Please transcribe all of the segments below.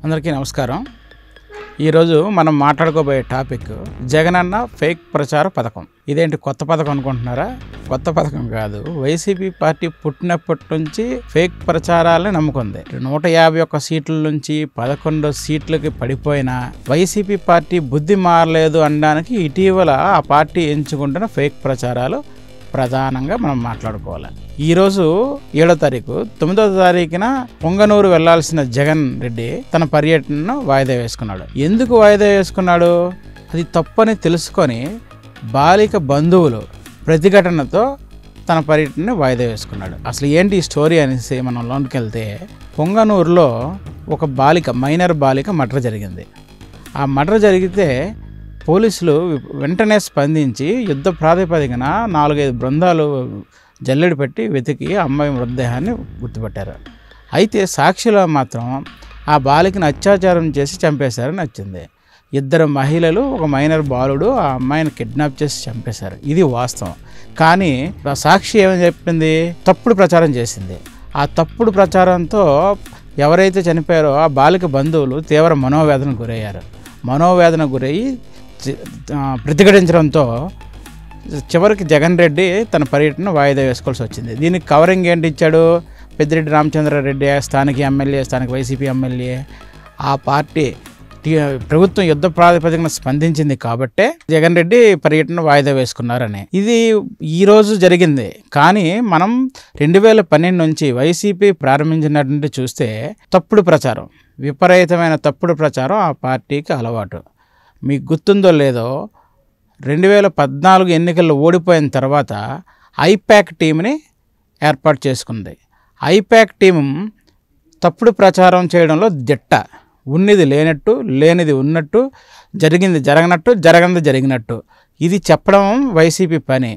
అందరికీ నమస్కారం. ఈరోజు మనం మాట్లాడుకోబోయే టాపిక్ జగనన్న ఫేక్ ప్రచార పథకం. ఇదేంటి కొత్త పథకం అనుకుంటున్నారా? కొత్త పథకం కాదు. వైసీపీ పార్టీ పుట్టినప్పటి నుంచి ఫేక్ ప్రచారాలని నమ్ముకుంది. 151 సీట్ల నుంచి 11 సీట్లకి పడిపోయిన వైసీపీ పార్టీ బుద్ధి మారలేదు అనడానికి ఇటీవల ఆ పార్టీ ఎంచుకుంటున్న ఫేక్ ప్రచారాలు ప్రధానంగా మనం మాట్లాడుకోవాలి. ఈరోజు 7వ తారీఖు 9వ తారీఖున పొంగనూరు వెళ్లాల్సిన జగన్ రెడ్డి తన పర్యటనను వాయిదా వేసుకున్నాడు. ఎందుకు వాయిదా వేసుకున్నాడు? అది తప్పని తెలుసుకొని బాలిక బంధువులు ప్రతిఘటనతో తన పర్యటనని వాయిదా వేసుకున్నాడు. అసలు ఏంటి ఈ స్టోరీ అనేసి మనం లోనికి వెళ్తే, పొంగనూరులో ఒక మైనర్ బాలిక మర్డర్ జరిగింది. ఆ మర్డర్ జరిగితే పోలీసులు వెంటనే స్పందించి యుద్ధ ప్రాతిపదికన 4-5 బృందాలు జల్లెడు పెట్టి వెతికి అమ్మాయి మృతదేహాన్ని గుర్తుపట్టారు. అయితే సాక్షిలో మాత్రం ఆ బాలికను అత్యాచారం చేసి చంపేశారని వచ్చింది. 2 మహిళలు, ఒక మైనర్ బాలుడు ఆ అమ్మాయిని కిడ్నాప్ చేసి చంపేశారు. ఇది వాస్తవం. కానీ ఆ సాక్షి ఏమని చెప్పింది? తప్పుడు ప్రచారం చేసింది. ఆ తప్పుడు ప్రచారంతో ఎవరైతే చనిపోయారో ఆ బాలిక బంధువులు తీవ్ర మనోవేదనకు గురయ్యారు. మనోవేదనకు గురయ్యి ప్రతిఘటించడంతో చివరికి జగన్ రెడ్డి తన పర్యటన వాయిదా వేసుకోవాల్సి వచ్చింది. దీనికి కవరింగ్ ఏంటి ఇచ్చాడు? పెద్దిరెడ్డి రామచంద్రారెడ్డి స్థానిక ఎమ్మెల్యే, స్థానిక వైసీపీ ఎమ్మెల్యే, ఆ పార్టీ ప్రభుత్వం యుద్ధ ప్రాతిపదికన స్పందించింది కాబట్టే జగన్ రెడ్డి పర్యటన వాయిదా వేసుకున్నారని. ఇది ఈరోజు జరిగింది. కానీ మనం 2012 నుంచి వైసీపీ ప్రారంభించినటువంటి చూస్తే తప్పుడు ప్రచారం, విపరీతమైన తప్పుడు ప్రచారం ఆ పార్టీకి అలవాటు. మీకు గుర్తుందో లేదో, 2014 ఎన్నికల్లో ఓడిపోయిన తర్వాత ఐపాక్ టీంని ఏర్పాటు చేసుకుంది. ఐపాక్ టీం తప్పుడు ప్రచారం చేయడంలో దిట్ట. ఉన్నది లేనట్టు, లేనిది ఉన్నట్టు, జరిగింది జరగనట్టు, జరగనిది జరిగినట్టు ఇది చెప్పడం వైసీపీ పని.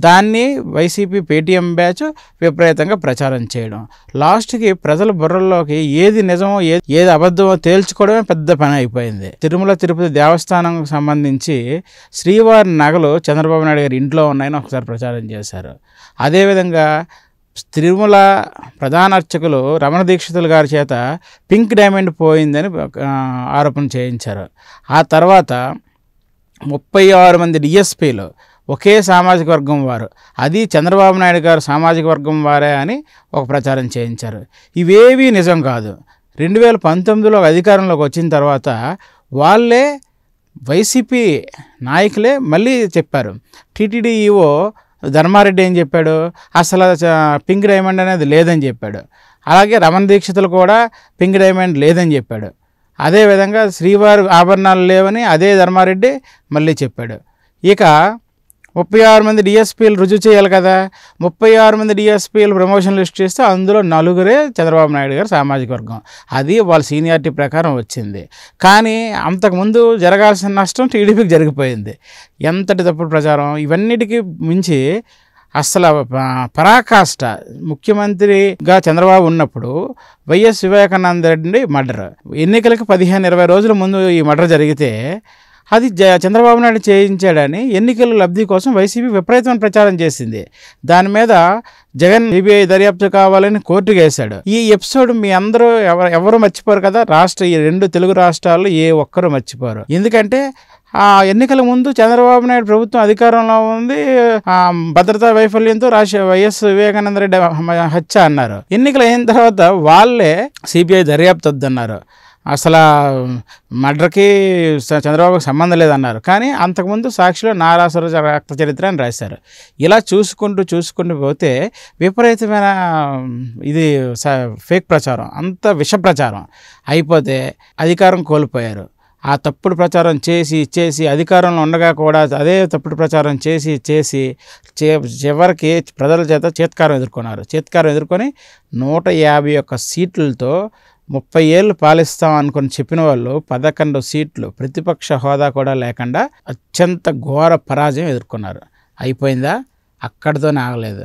దాన్ని వైసీపీ పేటీఎం బ్యాచ్ విపరీతంగా ప్రచారం చేయడం. లాస్ట్కి ప్రజల బుర్రల్లోకి ఏది నిజమో ఏది అబద్ధమో తేల్చుకోవడమే పెద్ద పని అయిపోయింది. తిరుమల తిరుపతి దేవస్థానంకు సంబంధించి శ్రీవారి నగలు చంద్రబాబు నాయుడు గారి ఇంట్లో ఉన్నాయని ఒకసారి ప్రచారం చేశారు. అదేవిధంగా తిరుమల ప్రధాన అర్చకులు రమణ దీక్షితులు గారి చేత పింక్ డైమండ్ పోయిందని ఆరోపణ చేయించారు. ఆ తర్వాత 36 మంది డిఎస్పీలు ఒకే సామాజిక వర్గం వారు, అది చంద్రబాబు నాయుడు గారు సామాజిక వర్గం వారే అని ఒక ప్రచారం చేయించారు. ఇవేవీ నిజం కాదు. 2019లో అధికారంలోకి వచ్చిన తర్వాత వాళ్ళే వైసీపీ నాయకులే మళ్ళీ చెప్పారు. టీటీడీ ఈవో ధర్మారెడ్డి ఏం చెప్పాడు? అసలు పింక్ డైమండ్ అనేది లేదని చెప్పాడు. అలాగే రమణ దీక్షితులు కూడా పింక్ డైమండ్ లేదని చెప్పాడు. అదేవిధంగా శ్రీవారి ఆభరణాలు లేవని అదే ధర్మారెడ్డి మళ్ళీ చెప్పాడు. ఇక 36 మంది డిఎస్పీలు రుజువు చేయాలి కదా. 36 మంది డిఎస్పీలు ప్రమోషన్ లిస్ట్ చేస్తే అందులో 4 చంద్రబాబు నాయుడు గారు సామాజిక వర్గం. అది వాళ్ళ సీనియారిటీ ప్రకారం వచ్చింది. కానీ అంతకుముందు జరగాల్సిన నష్టం టీడీపీకి జరిగిపోయింది. ఎంతటి తప్పుడు ప్రచారం! ఇవన్నిటికీ మించి అసలు పరాకాష్ట, ముఖ్యమంత్రిగా చంద్రబాబు ఉన్నప్పుడు వైఎస్ వివేకానంద రెడ్డి మర్డర్, ఎన్నికలకు 15-20 రోజుల ముందు ఈ మర్డర్ జరిగితే అది చంద్రబాబు నాయుడు చేయించాడని ఎన్నికల లబ్ధి కోసం వైసీపీ విపరీతమైన ప్రచారం చేసింది. దాని మీద జగన్ సిబిఐ దర్యాప్తు కావాలని కోర్టుకు వేశాడు. ఈ ఎపిసోడ్ మీ అందరూ ఎవరు మర్చిపోరు కదా. ఈ 2 తెలుగు రాష్ట్రాల్లో ఏ ఒక్కరు మర్చిపోరు. ఎందుకంటే ఆ ఎన్నికల ముందు చంద్రబాబు నాయుడు ప్రభుత్వం అధికారంలో ఉంది, భద్రతా వైఫల్యంతో వైఎస్ వివేకానంద రెడ్డి హత్య అన్నారు. ఎన్నికలు అయిన తర్వాత వాళ్ళే సిబిఐ దర్యాప్తు వద్దన్నారు. అసలు మర్డర్కి చంద్రబాబుకి సంబంధం లేదన్నారు. కానీ అంతకుముందు సాక్షిలో నారాసుర రక్త చరిత్ర అని రాశారు. ఇలా చూసుకుంటూ పోతే విపరీతమైన ఇది ఫేక్ ప్రచారం, అంత విష ప్రచారం అయిపోతే అధికారం కోల్పోయారు. ఆ తప్పుడు ప్రచారం చేసి అధికారంలో ఉండగా కూడా అదే తప్పుడు ప్రచారం చేసి చివరికి ప్రజల చేత చేత్కారం ఎదుర్కొని 151 సీట్లతో 30 ఏళ్ళు పాలిస్తాం అనుకుని చెప్పిన వాళ్ళు 11 సీట్లు, ప్రతిపక్ష హోదా కూడా లేకుండా అత్యంత ఘోర పరాజయం ఎదుర్కొన్నారు. అయిపోయిందా? అక్కడితోనే ఆగలేదు.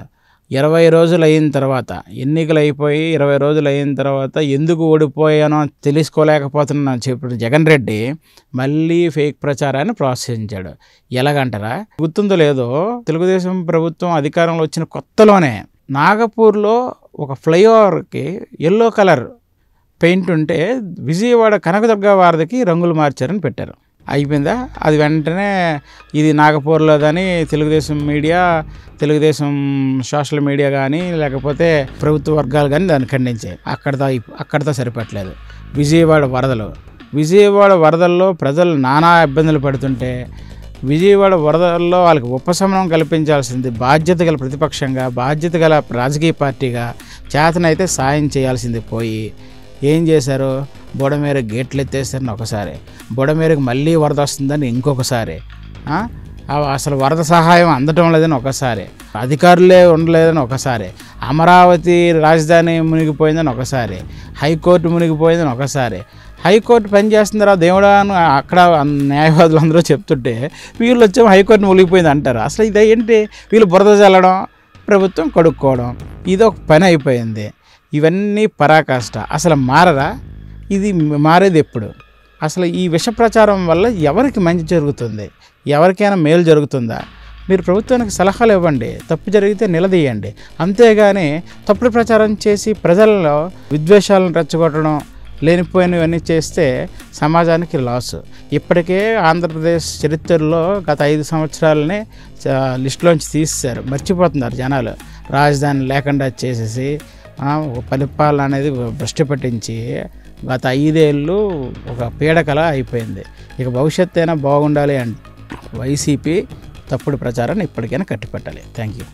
20 రోజులు అయిన తర్వాత, ఎన్నికలు అయిపోయి 20 రోజులు అయిన తర్వాత ఎందుకు ఓడిపోయానో తెలుసుకోలేకపోతున్నాను చెప్పిన జగన్ రెడ్డి మళ్ళీ ఫేక్ ప్రచారాన్ని ప్రోత్సహించాడు. ఎలాగంటారా? గుర్తుందో లేదో, తెలుగుదేశం ప్రభుత్వం అధికారంలో వచ్చిన కొత్తలోనే నాగపూర్లో ఒక ఫ్లైఓవర్కి ఎల్లో కలర్ పెయింట్ ఉంటే విజయవాడ కనకదుర్గ వారధికి రంగులు మార్చారని పెట్టారు. అయిపోయిందా? అది వెంటనే ఇది నాగపూర్లోదని Telugu Desam media, Telugu Desam social media కానీ లేకపోతే ప్రభుత్వ వర్గాలు కానీ దాన్ని ఖండించాయి. అక్కడితో సరిపెట్టలేదు. విజయవాడ వరదల్లో ప్రజలు నానా ఇబ్బందులు పడుతుంటే విజయవాడ వరదల్లో వాళ్ళకి ఉపశమనం కల్పించాల్సింది బాధ్యత గల ప్రతిపక్షంగా, బాధ్యత గల రాజకీయ పార్టీగా చేతనైతే సాయం చేయాల్సింది పోయి ఏం చేశారు? బుడమేరు గేట్లు ఎత్తేస్తారని ఒకసారి, బుడమేరుకి మళ్ళీ వరద వస్తుందని ఇంకొకసారి, అసలు వరద సహాయం అందటం లేదని ఒకసారి, అధికారులే ఉండలేదని ఒకసారి, అమరావతి రాజధాని మునిగిపోయిందని ఒకసారి, హైకోర్టు మునిగిపోయిందని ఒకసారి. హైకోర్టు పనిచేస్తుందిరా దేవుడా అని అక్కడ న్యాయవాదులు అందరూ చెప్తుంటే వీళ్ళు వచ్చేమో హైకోర్టు మునిగిపోయింది అంటారు. అసలు ఇదేంటి? వీళ్ళు బురద చల్లడం, ప్రభుత్వం కడుక్కోవడం, ఇదొక పని అయిపోయింది. ఇవన్నీ పరాకాష్ట. అసలు మారరా? ఇది మారేది ఎప్పుడు? అసలు ఈ విష ప్రచారం వల్ల ఎవరికి మంచి జరుగుతుంది? ఎవరికైనా మేలు జరుగుతుందా? మీరు ప్రభుత్వానికి సలహాలు ఇవ్వండి, తప్పు జరిగితే నిలదీయండి. అంతేగాని తప్పుడు ప్రచారం చేసి ప్రజల్లో విద్వేషాలను రెచ్చగొట్టడం, లేనిపోయినవన్నీ చేస్తే సమాజానికి లాసు. ఇప్పటికే ఆంధ్రప్రదేశ్ చరిత్రలో గత 5 సంవత్సరాలనే లిస్టులోంచి తీసేశారు, మర్చిపోతున్నారు జనాలు. రాజధాని లేకుండా చేసేసి పరిపాలన అనేది భ్రష్టు పట్టించి గత 5 ఏళ్ళు ఒక పీడకల అయిపోయింది. ఇక భవిష్యత్తు అయినా బాగుండాలి అంటే వైసీపీ తప్పుడు ప్రచారాన్ని ఇప్పటికైనా కట్టిపెట్టాలి. Thank you.